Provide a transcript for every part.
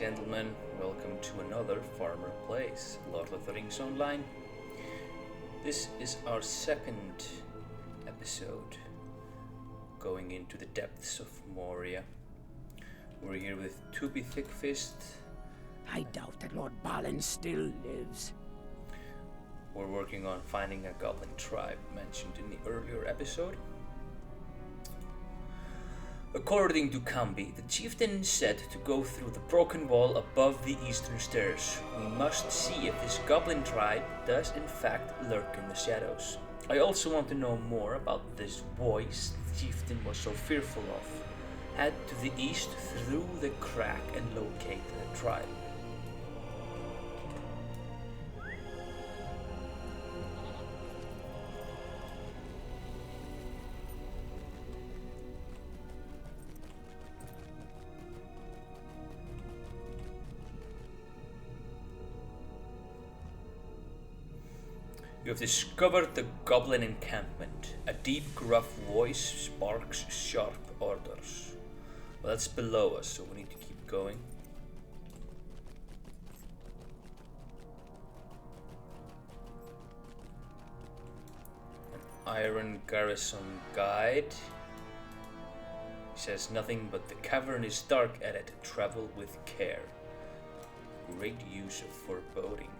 gentlemen, welcome to another Farmer Plays Lord of the Rings Online. This is our second episode going into the depths of Moria. We're here with Tubby Thickfist. I doubt that Lord Balin still lives. We're working on finding a goblin tribe mentioned in the earlier episode. According to Cambi, the chieftain said to go through the broken wall above the eastern stairs. We must see if this goblin tribe does in fact lurk in the shadows. I also want to know more about this voice the chieftain was so fearful of. Head to the east through the crack and locate the tribe. You have discovered the goblin encampment. A deep, gruff voice sparks sharp orders. Well, that's below us, so we need to keep going. An iron garrison guide. Says nothing but the cavern is dark at it. Travel with care. Great use of foreboding.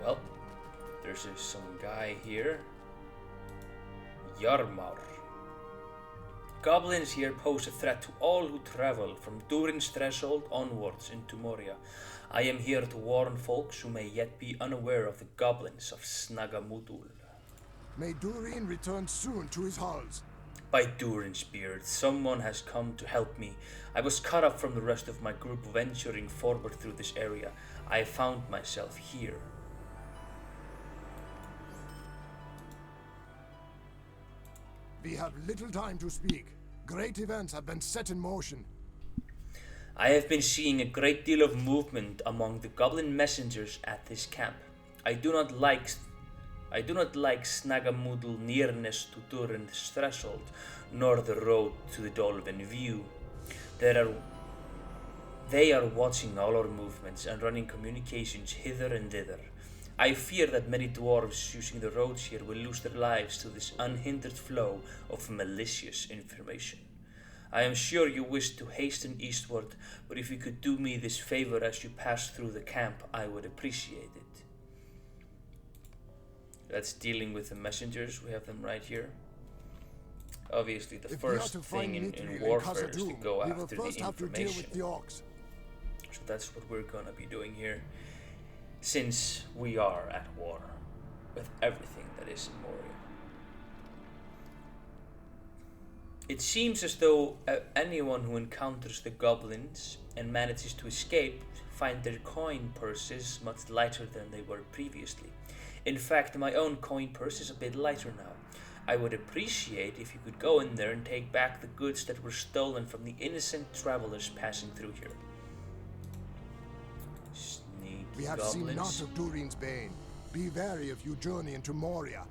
Well, there's some guy here. Yarmar. Goblins here pose a threat to all who travel from Durin's threshold onwards into Moria. I am here to warn folks who may yet be unaware of the goblins of Snagamudul. May Durin return soon to his halls. By Durin's beard, someone has come to help me. I was cut off from the rest of my group venturing forward through this area. I found myself here. We have little time to speak. Great events have been set in motion. I have been seeing a great deal of movement among the goblin messengers at this camp. I do not like Snagamudal nearness to Durin's threshold, nor the road to the Dolphin View. They are watching all our movements and running communications hither and thither. I fear that many dwarves using the roads here will lose their lives to this unhindered flow of malicious information. I am sure you wish to hasten eastward, but if you could do me this favor as you pass through the camp, I would appreciate it. That's dealing with the messengers. We have them right here. Obviously, the first thing in warfare is to go after the information. So that's what we're gonna be doing here. Since we are at war with everything that is in Moria. It seems as though anyone who encounters the goblins and manages to escape find their coin purses much lighter than they were previously. In fact, my own coin purse is a bit lighter now. I would appreciate if you could go in there and take back the goods that were stolen from the innocent travelers passing through here. We have seen naught of Durin's bane. Be wary if you journey into Moria.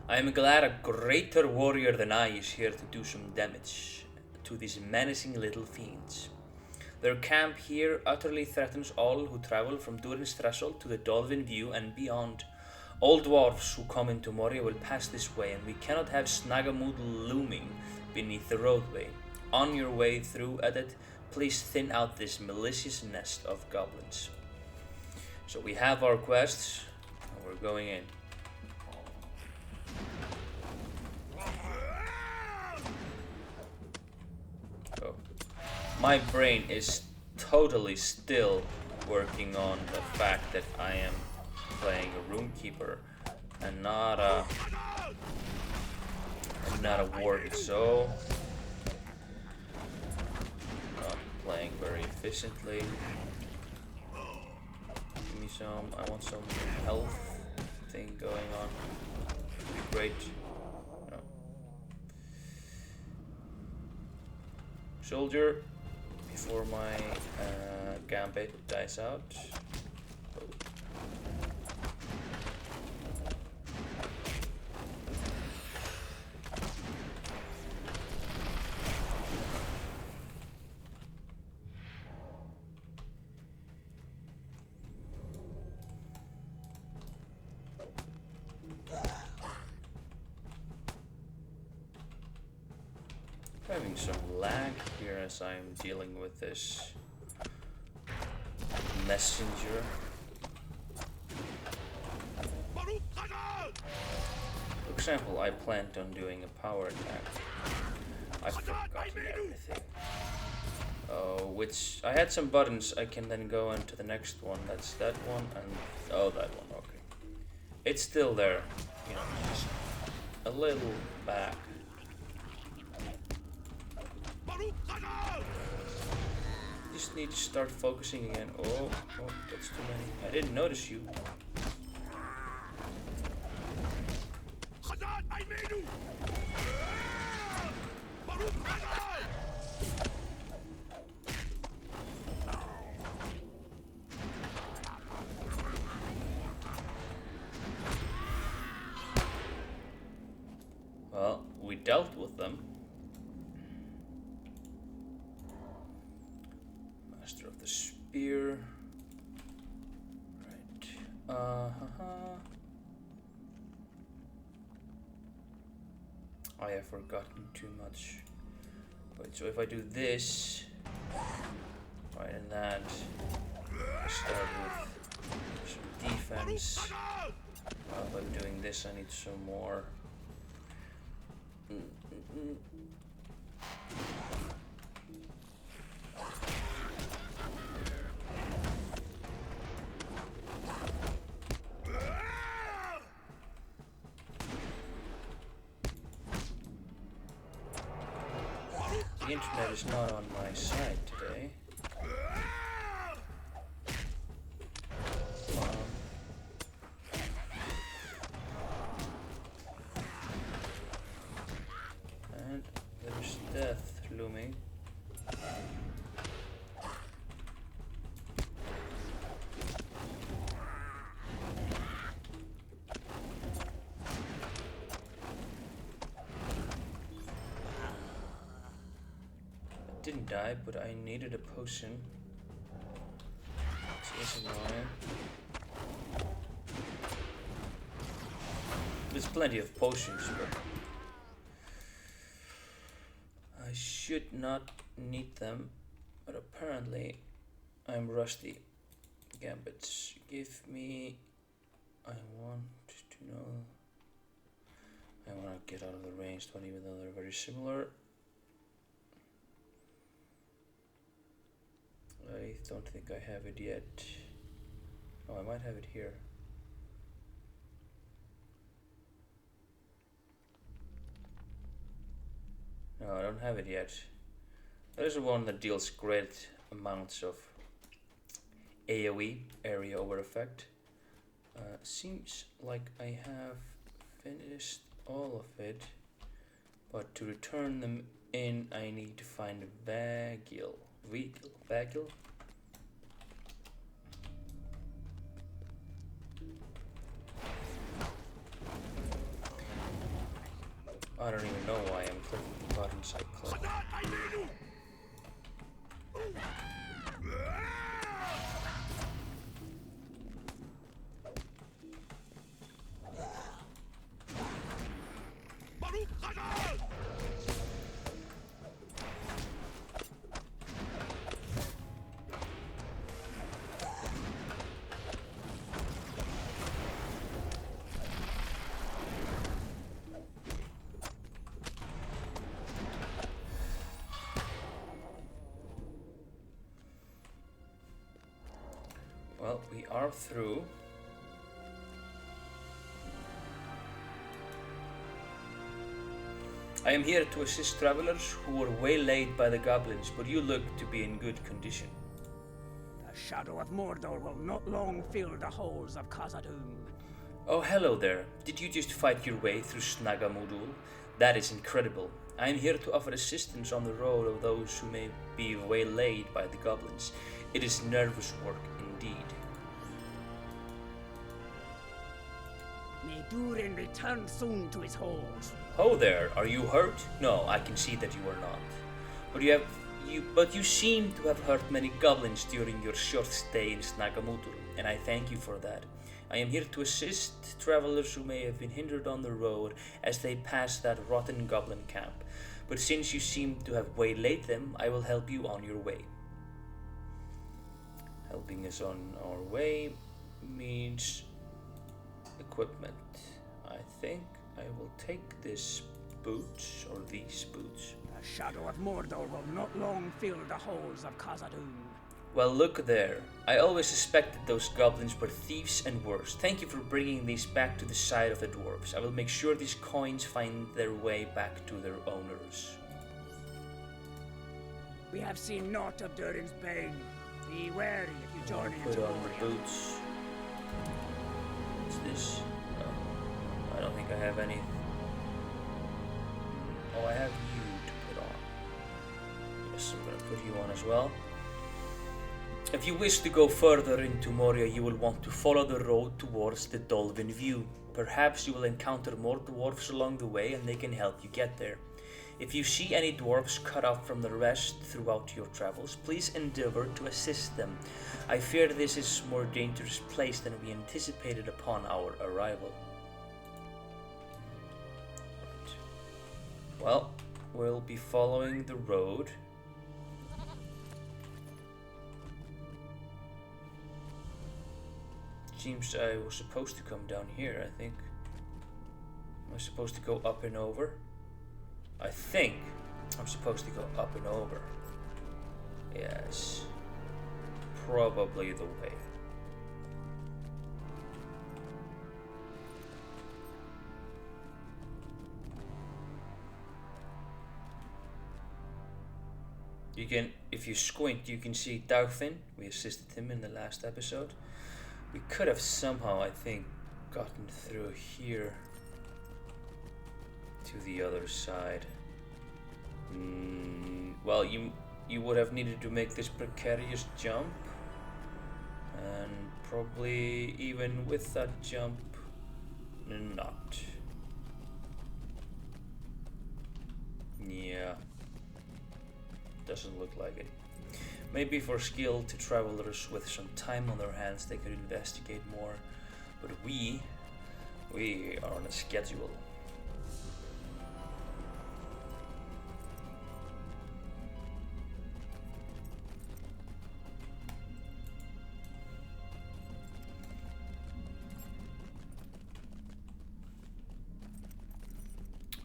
I am glad a greater warrior than I is here to do some damage to these menacing little fiends. Their camp here utterly threatens all who travel from Durin's threshold to the Dolphin View and beyond. All dwarves who come into Moria will pass this way, and we cannot have Snagamudal looming beneath the roadway. On your way through at it, please thin out this malicious nest of goblins. So we have our quests, and we're going in. So, my brain is totally still working on the fact that I am playing a roomkeeper and not a warden, so not playing very efficiently. I want some health thing going on. Would be great. No. Soldier, before my gambit dies out. Oh. as I'm dealing with this messenger. For example, I planned on doing a power attack. I've forgotten everything. Oh, which I had some buttons. I can then go into the next one. That's that one and oh, that one. Okay, it's still there. You know, just a little back. Just need to start focusing again. Oh, that's too many. I didn't notice you. Well, we dealt with them. Master of the Spear. Right. I have forgotten too much. Wait, so if I do this, right, and that, I start with some defense. If I'm doing this, I need some more. The internet is not on my side today. And there's death looming. Didn't die, but I needed a potion. It's annoying. There's plenty of potions, but I should not need them. But apparently, I'm rusty. Gambits, give me. I want to know. I want to get out of the ranged one, even though they're very similar. I don't think I have it yet. Oh, I might have it here. No, I don't have it yet. There's one that deals great amounts of AoE, area over effect. Seems like I have finished all of it, but to return them in, I need to find Vagil. Vagil? I don't even know why I'm clicking the buttons I click. Well, we are through. I am here to assist travelers who were waylaid by the goblins, but you look to be in good condition. The shadow of Mordor will not long fill the halls of Khazad-dûm. Oh, hello there. Did you just fight your way through Snagamudul? That is incredible. I am here to offer assistance on the road of those who may be waylaid by the goblins. It is nervous work indeed. May Durin return soon to his halls. Oh there, are you hurt? No, I can see that you are not. But you seem to have hurt many goblins during your short stay in Snagamudul, and I thank you for that. I am here to assist travelers who may have been hindered on the road as they pass that rotten goblin camp. but since you seem to have waylaid them, I will help you on your way. Helping us on our way means equipment. I think I will take this boots, or these boots. The shadow of Mordor will not long fill the halls of Khazad-dûm. Well, look there. I always suspected those goblins were thieves and worse. Thank you for bringing these back to the side of the dwarves. I will make sure these coins find their way back to their owners. We have seen naught of Durin's bane. Be wary if you journey Put into on the Moria. boots. What's this? Oh, I don't think I have any. Oh, I have you to put on. Yes, I'm gonna put you on as well. If you wish to go further into Moria, you will want to follow the road towards the Dolven View. Perhaps you will encounter more dwarves along the way and they can help you get there. If you see any dwarves cut off from the rest throughout your travels, please endeavor to assist them. I fear this is a more dangerous place than we anticipated upon our arrival. Well, we'll be following the road. Seems I was supposed to come down here, I think. Am I supposed to go up and over? I think I'm supposed to go up and over. Yes. Probably the way. You can, if you squint, you can see Dagfinn. We assisted him in the last episode. We could have somehow, I think, gotten through here to the other side. Well, you would have needed to make this precarious jump, and probably even with that jump, not. Yeah, doesn't look like it. Maybe for skilled travelers with some time on their hands they could investigate more, but we are on a schedule.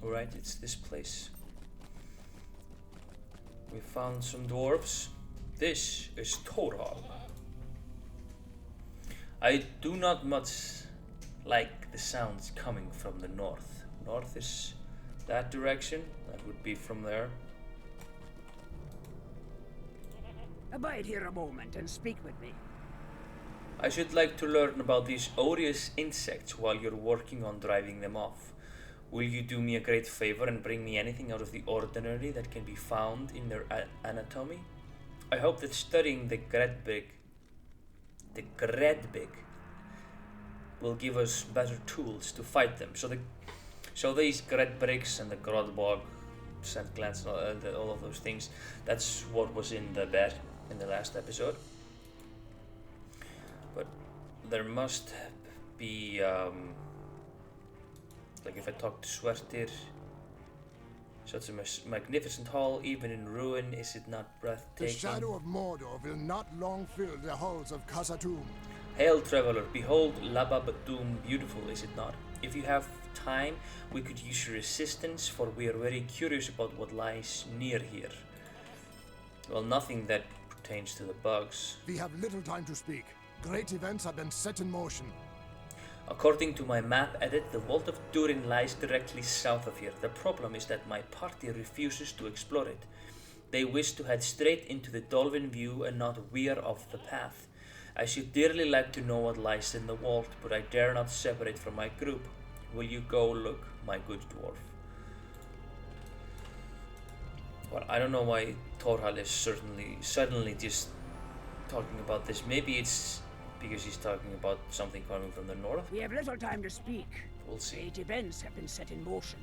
Alright, it's this place. We found some dwarves. This is Thorhall. I do not much like the sounds coming from the north. North is that direction. That would be from there. Abide here a moment and speak with me. I should like to learn about these odious insects while you're working on driving them off. Will you do me a great favor and bring me anything out of the ordinary that can be found in their anatomy? I hope that studying the Gredbig will give us better tools to fight them. So these Gredbrigs and the Grodbog, scent glands, and all of those things, that's what was in the bed in the last episode. But there must be, like if I talk to Swertir, such a magnificent hall, even in ruin, is it not breathtaking? The shadow of Mordor will not long fill the halls of Khazad-dûm. Hail, traveler, behold Lababadum, beautiful, is it not? If you have time, we could use your assistance, for we are very curious about what lies near here. Well, nothing that pertains to the bugs. We have little time to speak. Great events have been set in motion. According to my map edit, the Vault of Durin lies directly south of here. The problem is that my party refuses to explore it. They wish to head straight into the Dolven View and not veer off the path. I should dearly like to know what lies in the vault, but I dare not separate from my group. Will you go look, my good dwarf? Well, I don't know why Thorhall is suddenly just talking about this. Maybe it's because he's talking about something coming from the north. We have little time to speak. We'll see. Great events have been set in motion.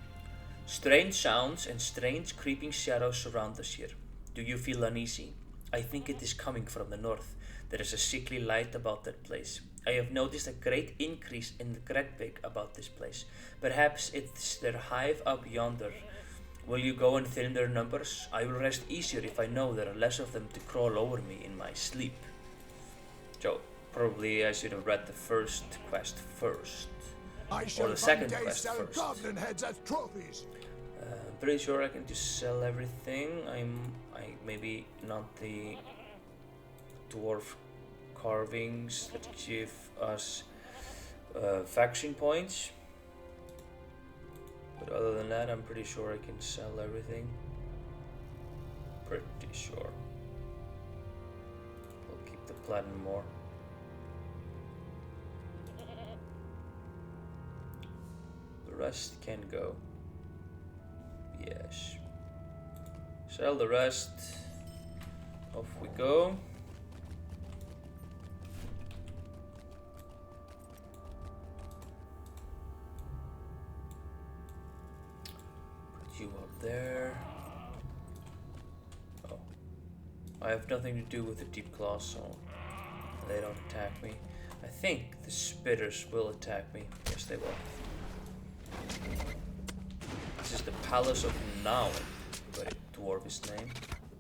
Strange sounds and strange creeping shadows surround us here. Do you feel uneasy? I think it is coming from the north. There is a sickly light about that place. I have noticed a great increase in the Gredbig about this place. Perhaps it's their hive up yonder. Will you go and thin their numbers? I will rest easier if I know there are less of them to crawl over me in my sleep. So, probably I should have read the first quest first. I Or shall the second one day quest sell first. goblin heads as trophies. I'm pretty sure I can just sell everything. Maybe not the dwarf carvings that give us faction points. But other than that, I'm pretty sure I can sell everything. Pretty sure. I'll keep the platinum more. The rest can go. Yes. Sell the rest. Off we go. Put you up there. Oh. I have nothing to do with the deep claw, so they don't attack me. I think the spitters will attack me. Yes, they will. This is the Palace of Now. Very dwarvish name.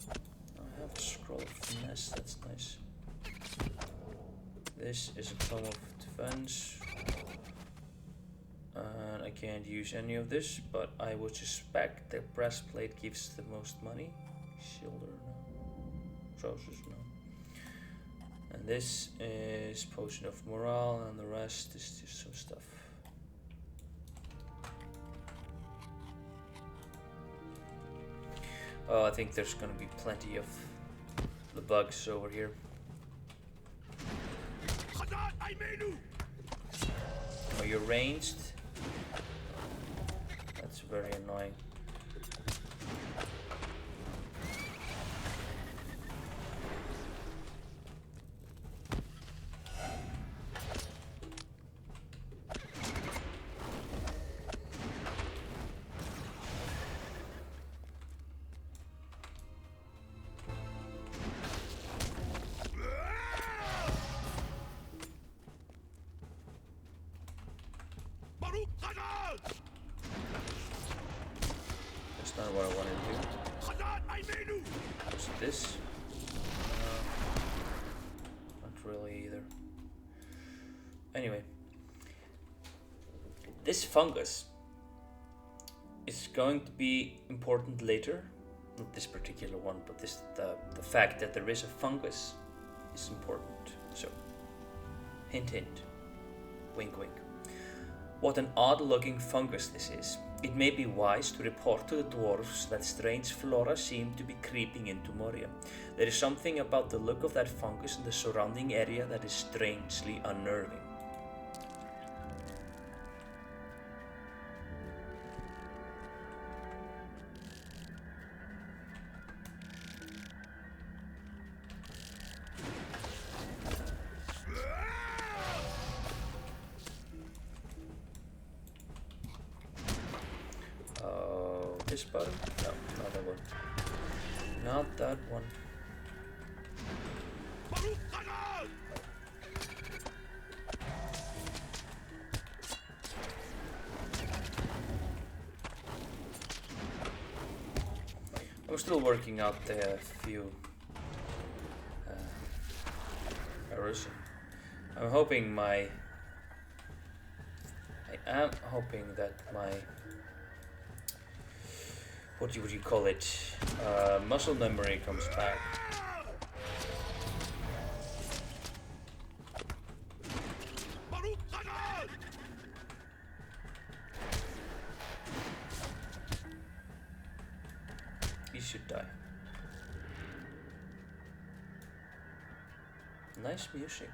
I have a scroll of finesse, that's nice. This is a tome of defense. And I can't use any of this, but I would suspect the breastplate gives the most money. Shielder, no. Trousers, no. And this is potion of morale, and the rest is just some stuff. Oh, I think there's gonna be plenty of the bugs over here. Oh, you're ranged? That's very annoying. That's not what I wanted to do. What's this? Not really either. Anyway, this fungus is going to be important later. Not this particular one, but the fact that there is a fungus is important. So, hint hint, wink wink. What an odd-looking fungus this is. It may be wise to report to the dwarves that strange flora seem to be creeping into Moria. There is something about the look of that fungus in the surrounding area that is strangely unnerving. This button? No, not that one. Not that one. I'm still working out the few errors. I am hoping that my what would you call it? Muscle memory comes back. He should die. Nice music.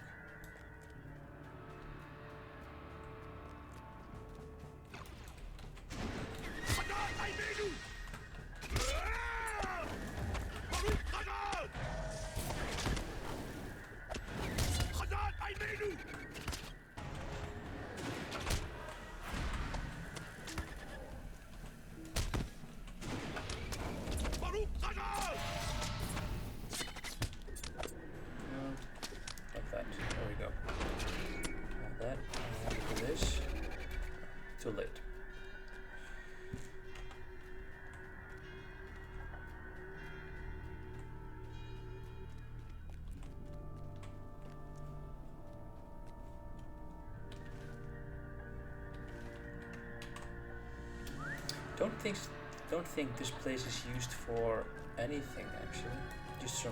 don't think this place is used for anything actually. Just some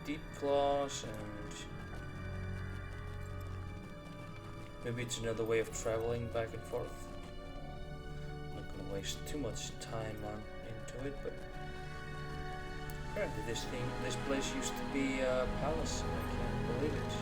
deep claws and maybe it's another way of traveling back and forth. I'm not gonna waste too much time into it, but apparently this place used to be a palace, and I can't believe it.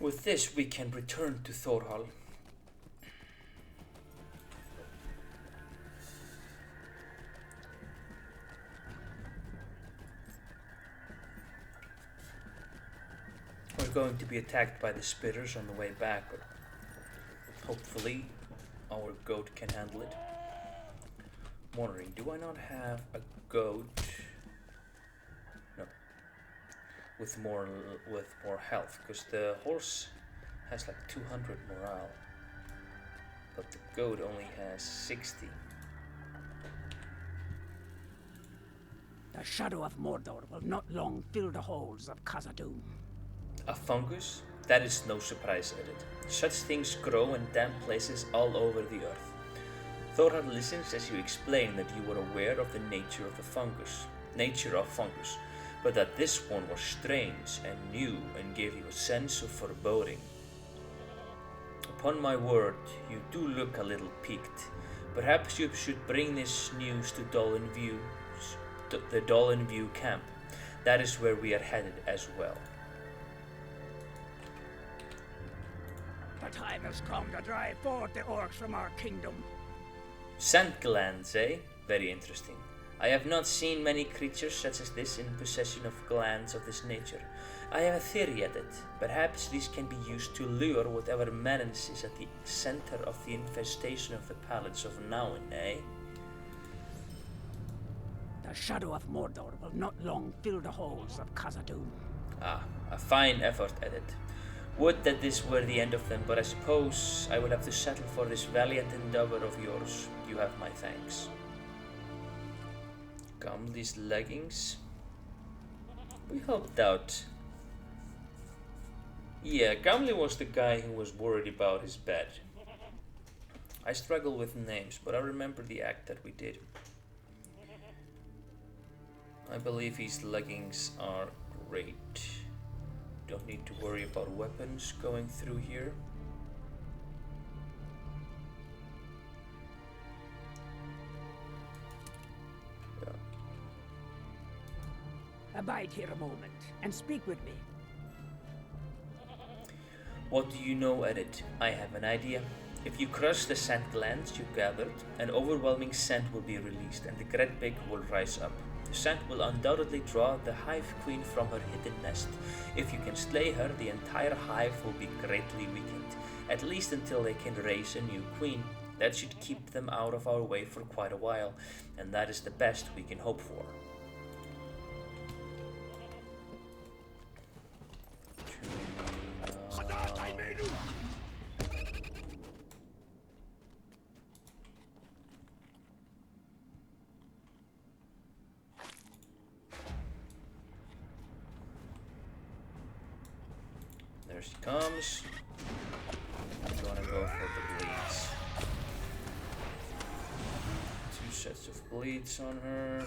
With this, we can return to Thorhall. We're going to be attacked by the spitters on the way back, but hopefully our goat can handle it. I'm wondering, do I not have a goat? No. With more health, because the horse has like 200 morale, but the goat only has 60. The shadow of Mordor will not long fill the halls of Khazad-dûm. A fungus? That is no surprise, Edith. Such things grow in damp places all over the earth. Thorhall listens as you explain that you were aware of the nature of fungus, but that this one was strange and new and gave you a sense of foreboding. Upon my word, you do look a little peaked. Perhaps you should bring this news to the Dolanview camp. That is where we are headed as well. The time has come to drive forth the orcs from our kingdom. Scent glands, eh? Very interesting. I have not seen many creatures such as this in possession of glands of this nature. I have a theory at it. Perhaps these can be used to lure whatever menace is at the center of the infestation of the palace of Nauen, eh? The shadow of Mordor will not long fill the halls of Khazad-dûm. Ah, a fine effort at it. Would that this were the end of them, but I suppose I will have to settle for this valiant endeavor of yours. You have my thanks. Gimli's leggings. We helped out. Yeah, Gimli was the guy who was worried about his bed. I struggle with names, but I remember the act that we did. I believe his leggings are great. Don't need to worry about weapons going through here. Yeah. Abide here a moment and speak with me. What do you know, Edith? I have an idea. If you crush the scent glands you gathered, an overwhelming scent will be released and the Great Big will rise up. The scent will undoubtedly draw the hive queen from her hidden nest. If you can slay her, the entire hive will be greatly weakened, at least until they can raise a new queen. That should keep them out of our way for quite a while, and that is the best we can hope for. There she comes. I'm gonna go for the bleeds. 2 sets of bleeds on her.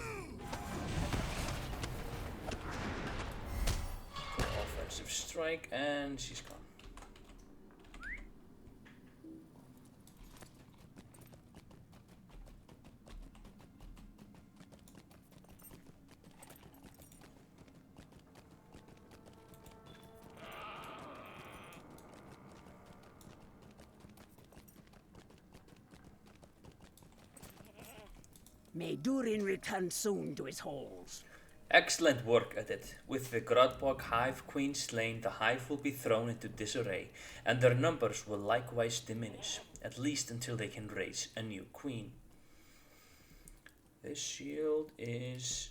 Go offense Massive strike, and she's gone. May Durin return soon to his halls. Excellent work at it. With the Grodbog Hive Queen slain, the hive will be thrown into disarray, and their numbers will likewise diminish, at least until they can raise a new queen. This shield is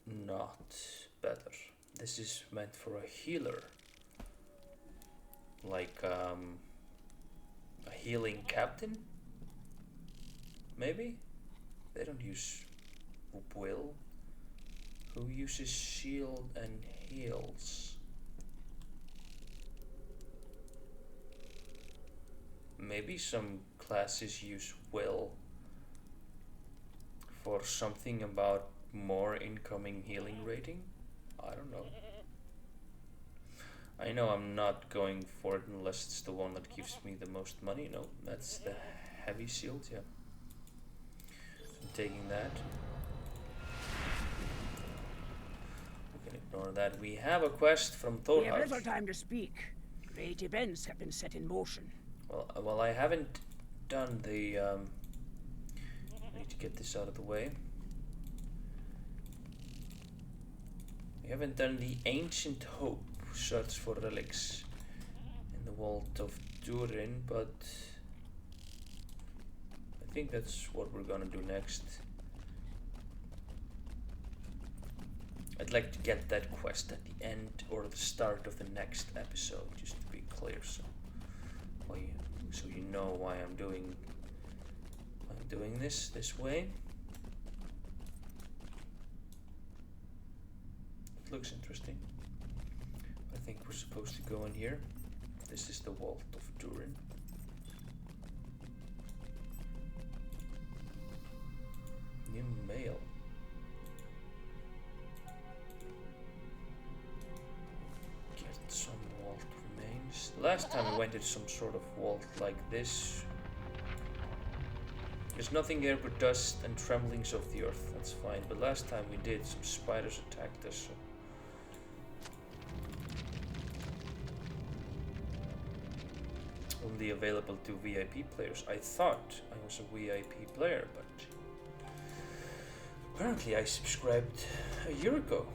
not better. This is meant for a healer. Like a healing captain? Maybe? They don't use will. Who uses shield and heals? Maybe some classes use will for something about more incoming healing rating? I don't know. I know I'm not going for it unless it's the one that gives me the most money. No, that's the heavy shield, yeah. I'm taking that. We can ignore that. We have a quest from We have Thorhart. little time to speak. Great events have been set in motion. Well, I haven't done the. I need to get this out of the way. We haven't done the Ancient Hope search for relics in the Vault of Durin, but I think that's what we're gonna do next. I'd like to get that quest at the end or the start of the next episode, just to be clear, so you know why I'm doing this way. It looks interesting. I think we're supposed to go in here. This is the Vault of Durin. New mail. Get some vault remains. Last time we went into some sort of vault like this. There's nothing here but dust and tremblings of the earth. That's fine. But last time we did, some spiders attacked us. So. Only available to VIP players. I thought I was a VIP player, but apparently I subscribed a year ago.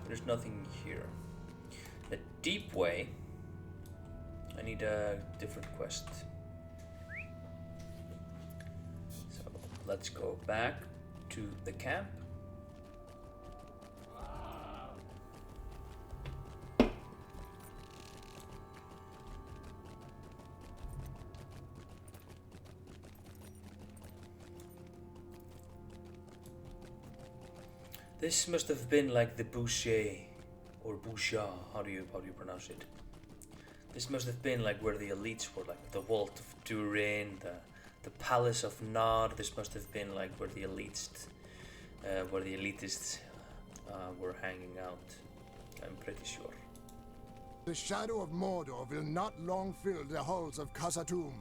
There's nothing here. The deep way. I need a different quest. So let's go back to the camp. This must have been like the Boucher, or Boucha, how do you pronounce it? This must have been like where the elites were, like the Vault of Durin, the Palace of Nod. This must have been like where the elitists were hanging out. I'm pretty sure. The shadow of Mordor will not long fill the halls of Khazad-dûm.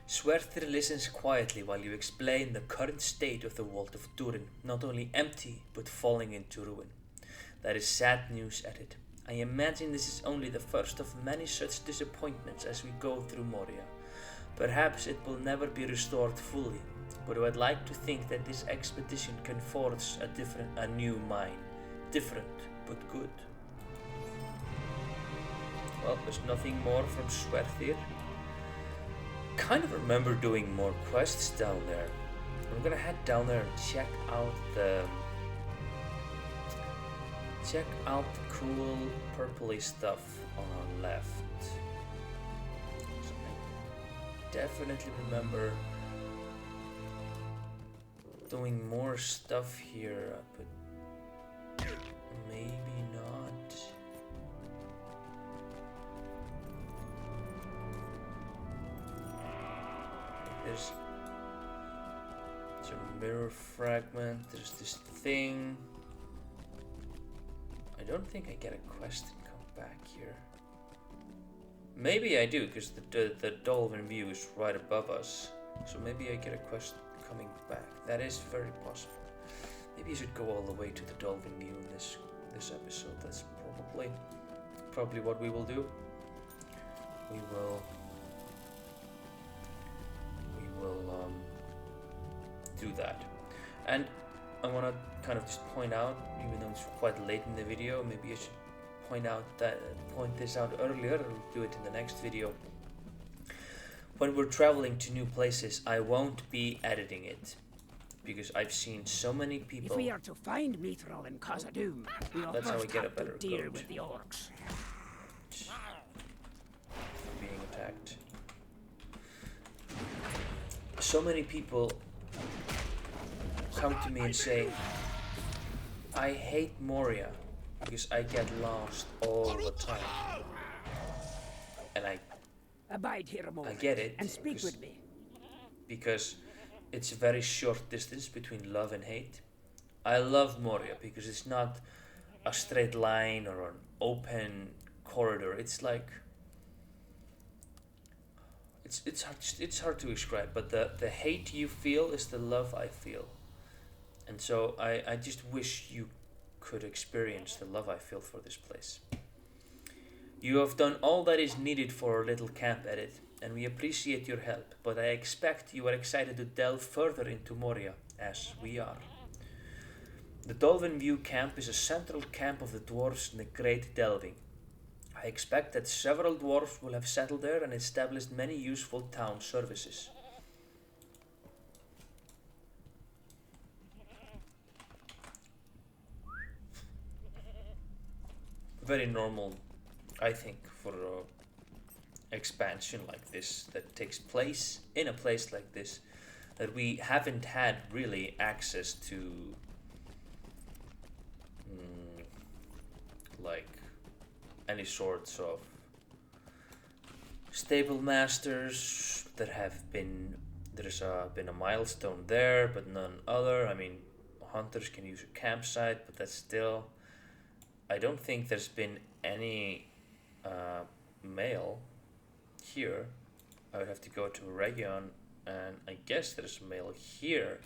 Swertir listens quietly while you explain the current state of the Vault of Durin, not only empty, but falling into ruin. That is sad news at it. I imagine this is only the first of many such disappointments as we go through Moria. Perhaps it will never be restored fully, but I would like to think that this expedition can forge a new mine. Different, but good. Well, there's nothing more from Swertir. Kind of remember doing more quests down there. I'm gonna head down there and check out the cool purpley stuff on our left. So I definitely remember doing more stuff here, but maybe not. There's There's a mirror fragment, there's this thing. I don't think I get a quest and come back here. Maybe I do, because the dolphin view is right above us. So maybe I get a quest coming back. That is very possible. Maybe I should go all the way to the dolphin view in this episode. That's probably what we will do. We will do that. And I want to kind of just point out, even though it's quite late in the video, maybe I should point this out earlier. I'll do it in the next video. When we're traveling to new places, I won't be editing it, because I've seen so many people. If we are to find Mithril in Khazad-dûm, we'll That's how we first get a have to better deal goat. with the orcs. Being attacked. So many people come to me and say, I hate Moria because I get lost all the time. And Abide here a I moment get it. and speak with me. Because it's a very short distance between love and hate. I love Moria because it's not a straight line or an open corridor. It's like it's hard to describe, but the hate you feel is the love I feel. And so I just wish you could experience the love I feel for this place. You have done all that is needed for our little camp edit, and we appreciate your help, but I expect you are excited to delve further into Moria, as we are. The Dolphin View camp is a central camp of the dwarves in the Great Delving. I expect that several dwarves will have settled there and established many useful town services. Very normal, I think, for an expansion like this that takes place in a place like this, that we haven't had really access to like any sorts of stable masters. There have been been a milestone there, but none other. I mean, hunters can use a campsite, but that's still, I don't think there's been any mail here. I would have to go to a region, and I guess there's mail here,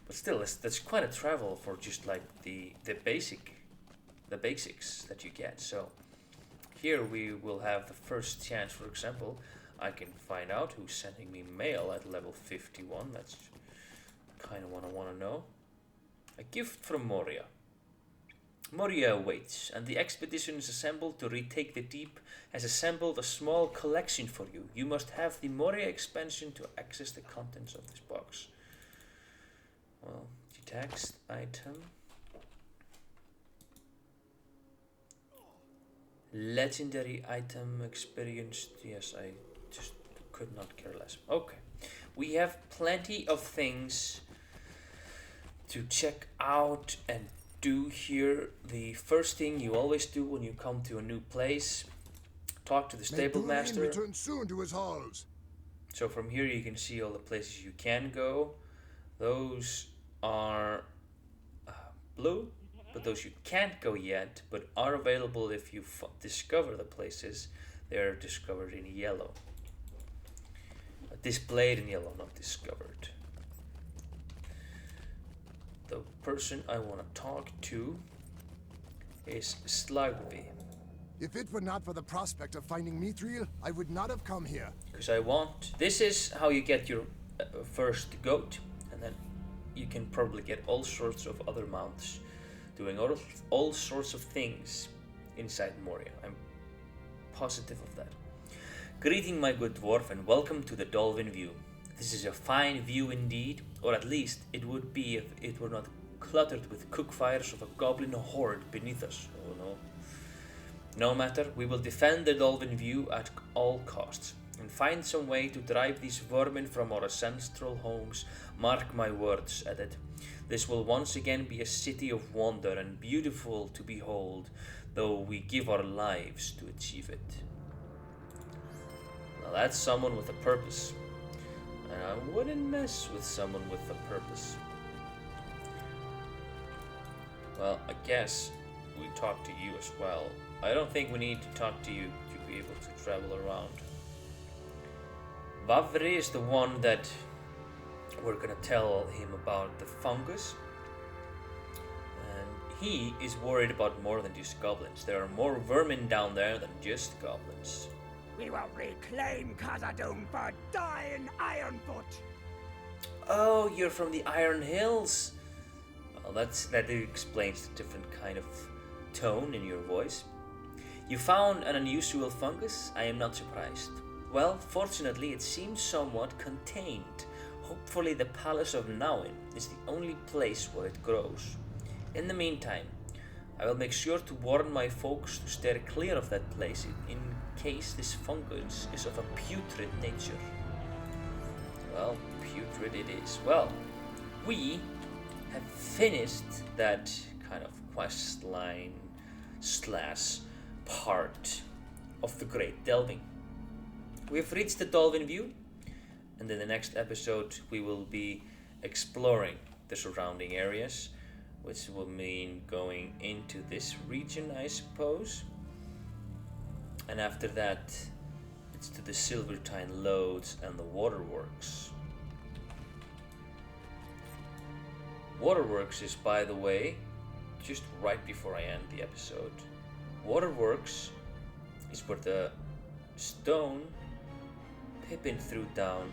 but still, that's quite a travel for just like the basics that you get. So here we will have the first chance. For example, I can find out who's sending me mail at level 51. That's kind of what I want to know. A gift from Moria. Moria awaits, and the expedition is assembled to retake the deep has assembled a small collection for you. You must have the Moria expansion to access the contents of this box. Well, text item. Legendary item experienced. Yes, I just could not care less. Okay. We have plenty of things to check out and do here. The first thing you always do when you come to a new place, talk to the stable master. Return soon to his halls. So from here you can see all the places you can go. Those are blue, but those you can't go yet, but are available if you discover the places. They're discovered in yellow. Displayed in yellow, not discovered. The person I want to talk to is Slugby. If it were not for the prospect of finding Mithril, I would not have come here. Because I want... This is how you get your first goat. And then you can probably get all sorts of other mounts doing all sorts of things inside Moria. I'm positive of that. Greeting, my good dwarf, and welcome to the Dolphin View. This is a fine view indeed, or at least it would be if it were not cluttered with cook fires of a goblin horde beneath us. Oh no. No matter, we will defend the Dolphin View at all costs, and find some way to drive these vermin from our ancestral homes. Mark my words, added. This will once again be a city of wonder and beautiful to behold, though we give our lives to achieve it. Now that's someone with a purpose, and I wouldn't mess with someone with a purpose. Well, I guess we talk to you as well. I don't think we need to talk to you to be able to travel around. Vavri is the one that we're gonna tell him about the fungus. And he is worried about more than just goblins. There are more vermin down there than just goblins. We will reclaim Khazad-dûm for dying Ironfoot. Oh, you're from the Iron Hills. Well, that explains the different kind of tone in your voice. You found an unusual fungus? I am not surprised. Well, fortunately, it seems somewhat contained. Hopefully, the Palace of Nawin is the only place where it grows. In the meantime, I will make sure to warn my folks to steer clear of that place in case this fungus is of a putrid nature. Well, putrid it is. Well, we have finished that kind of quest line / part of the Great Delving. We've reached the Dolphin View, and in the next episode we will be exploring the surrounding areas, which will mean going into this region, I suppose. And after that, it's to the Silvertine Lodes and the Waterworks. Waterworks is, by the way, just right before I end the episode. Waterworks is where the stone Pippin threw down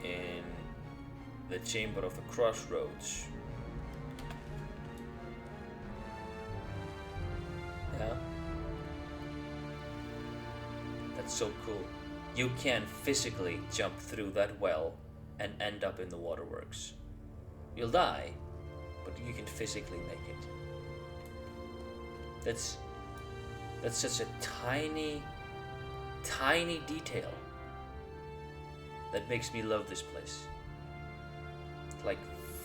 in the Chamber of the Crossroads. Yeah? That's so cool. You can physically jump through that well and end up in the waterworks. You'll die, but you can physically make it. That's such a tiny detail that makes me love this place. Like,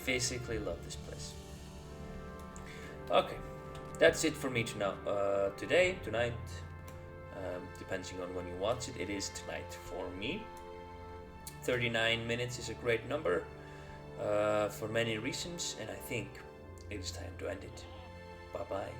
physically love this place. Okay, that's it for me tonight. Depending on when you watch it, it is tonight for me. 39 minutes is a great number for many reasons, and I think it is time to end it. Bye bye.